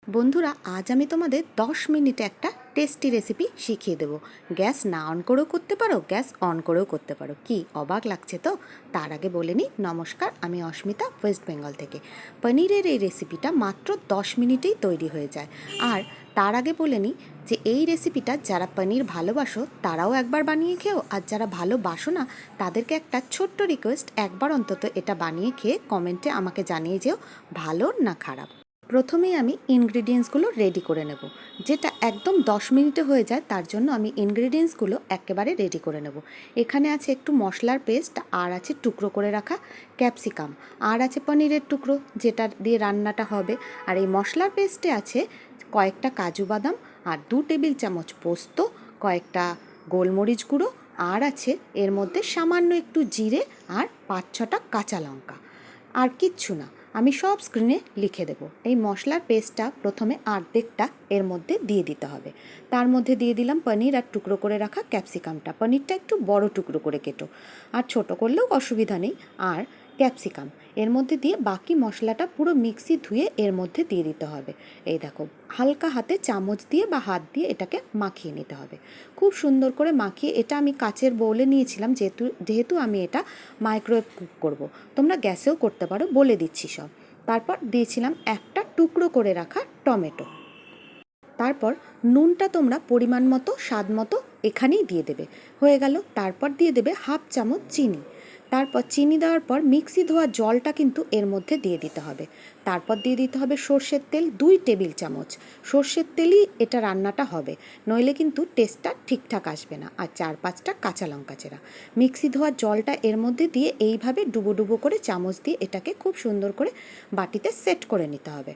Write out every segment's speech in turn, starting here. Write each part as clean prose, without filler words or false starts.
বন্ধুরা, আজ আমি তোমাদের 10 মিনিটে একটা টেস্টি রেসিপি শিখিয়ে দেবো। গ্যাস না অন করেও করতে পারো, গ্যাস অন করেও করতে পারো। কি অবাক লাগছে তো? তার আগে বলে নিই, নমস্কার, আমি অস্মিতা, ওয়েস্ট বেঙ্গল থেকে। পনিরের এই রেসিপিটা মাত্র 10 মিনিটেই তৈরি হয়ে যায়। আর তার আগে বলে নিই যে এই রেসিপিটা যারা পনির ভালোবাসো তারাও একবার বানিয়ে খেও, আর যারা ভালোবাসো না তাদেরকে একটা ছোট্ট রিকোয়েস্ট, একবার অন্তত এটা বানিয়ে খেয়ে কমেন্টে আমাকে জানিয়ে যেও ভালো না খারাপ। প্রথমেই আমি ইনগ্রিডিয়েন্টসগুলো রেডি করে নেব, যেটা একদম 10 মিনিটে হয়ে যায়। তার জন্য আমি ইনগ্রিডিয়েন্টসগুলো একেবারে রেডি করে নেব। এখানে আছে একটু মশলার পেস্ট, আর আছে টুকরো করে রাখা ক্যাপসিকাম, আর আছে পনিরের টুকরো যেটা দিয়ে রান্নাটা হবে। আর এই মশলার পেস্টে আছে কয়েকটা কাজু বাদাম, আর 2 টেবিল চামচ পোস্ত, কয়েকটা গোলমরিচ গুঁড়ো, আর আছে এর মধ্যে সামান্য একটু জিরে, আর 5-6টা কাঁচা লঙ্কা। আর কিচ্ছু না, আমি সব স্ক্রিনে লিখে দেব। এই মশলার পেস্টটা প্রথমে অর্ধেকটা এর মধ্যে দিয়ে দিতে হবে। তার মধ্যে দিয়ে দিলাম পনির আর টুকরো করে রাখা ক্যাপসিকামটা। পনিরটা একটু বড় টুকরো করে কেটো, আর ছোট করলেও অসুবিধা নেই। আর ক্যাপসিকাম এর মধ্যে দিয়ে বাকি মশলাটা পুরো মিক্সি ধুয়ে এর মধ্যে দিয়ে দিতে হবে। এই দেখো, হালকা হাতে চামচ দিয়ে বা হাত দিয়ে এটাকে মাখিয়ে নিতে হবে। খুব সুন্দর করে মাখিয়ে, এটা আমি কাচের বোলে নিয়েছিলাম যেহেতু আমি এটা মাইক্রোওয়েভ কুক করব। তোমরা গ্যাসেও করতে পারো, বলে দিচ্ছি সব। তারপর দিয়েছিলাম একটা টুকরো করে রাখা টমেটো। তারপর নুনটা তোমরা পরিমাণ মতো, স্বাদ মতো এখানেই দিয়ে দেবে। হয়ে গেল। তারপর দিয়ে দেবে হাফ চামচ চিনি। তারপর চিনি দেওয়ার পর মিক্সি ধোয়া জলটা কিন্তু এর মধ্যে দিয়ে দিতে হবে। তারপর দিয়ে দিতে হবে সর্ষের তেল 2 টেবিল চামচ। সর্ষের তেলই এটা রান্নাটা হবে, নইলে কিন্তু টেস্টটা ঠিকঠাক আসবে না। আর 4-5টা কাঁচা লঙ্কা চেরা। মিক্সি ধোয়া জলটা এর মধ্যে দিয়ে এইভাবে ডুবো ডুবো করে চামচ দিয়ে এটাকে খুব সুন্দর করে বাটিতে সেট করে নিতে হবে।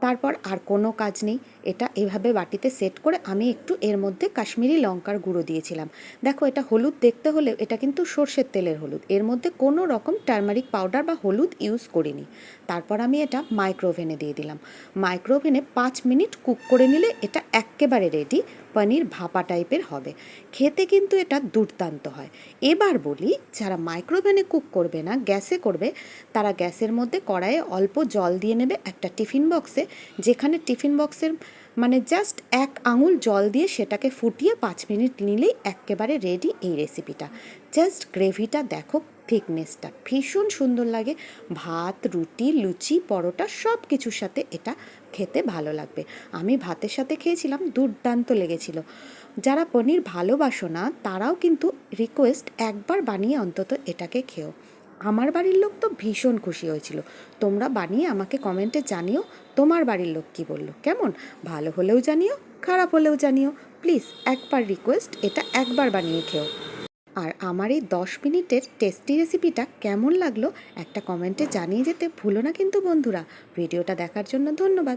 তারপর আর কোনো কাজ নেই, এটা এভাবে বাটিতে সেট করে আমি একটু এর মধ্যে কাশ্মীরি লঙ্কার গুঁড়ো দিয়েছিলাম। দেখো, এটা হলুদ দেখতে হলেও এটা কিন্তু সর্ষের তেলের হলুদ, এর মধ্যে কোনো রকম টার্মারিক পাউডার বা হলুদ ইউজ করিনি। তারপর আমি এটা মাইক্রোওভেনে দিয়ে দিলাম। মাইক্রোওভেনে 5 মিনিট কুক করে নিলে এটা একেবারে রেডি। পনির ভাপা টাইপের হবে, খেতে কিন্তু এটা দুর্দান্ত হয়। এবার বলি, যারা মাইক্রোওভেনে কুক করবে না, গ্যাসে করবে, তারা গ্যাসের মধ্যে কড়াইয়ে অল্প জল দিয়ে নেবে একটা টিফিন বক্সে। যেখানে টিফিন বক্সের মানে জাস্ট 1 আঙুল জল দিয়ে সেটাকে ফুটিয়ে 5 মিনিট নিলেই একেবারে রেডি এই রেসিপিটা। জাস্ট গ্রেভিটা দেখো, থিকনেসটা ভীষণ সুন্দর লাগে। ভাত, রুটি, লুচি, পরোটা সব কিছুর সাথে এটা খেতে ভালো লাগবে। আমি ভাতের সাথে খেয়েছিলাম, দুর্দান্ত লেগেছিল। যারা পনির ভালোবাসো না তারাও কিন্তু রিকোয়েস্ট, একবার বানিয়ে অন্তত এটাকে খেও। আমার বাড়ির লোক তো ভীষণ খুশি হয়েছিল। তোমরা বানিয়ে আমাকে কমেন্টে জানিও তোমার বাড়ির লোক কী বললো। কেমন, ভালো হলেও জানিও, খারাপ হলেও জানিও। প্লিজ একবার রিকোয়েস্ট, এটা একবার বানিয়ে খেও। আর আমার এই 10 মিনিটের টেস্টি রেসিপিটা কেমন লাগলো একটা কমেন্টে জানিয়ে যেতে ভুলো না কিন্তু বন্ধুরা। ভিডিওটা দেখার জন্য ধন্যবাদ।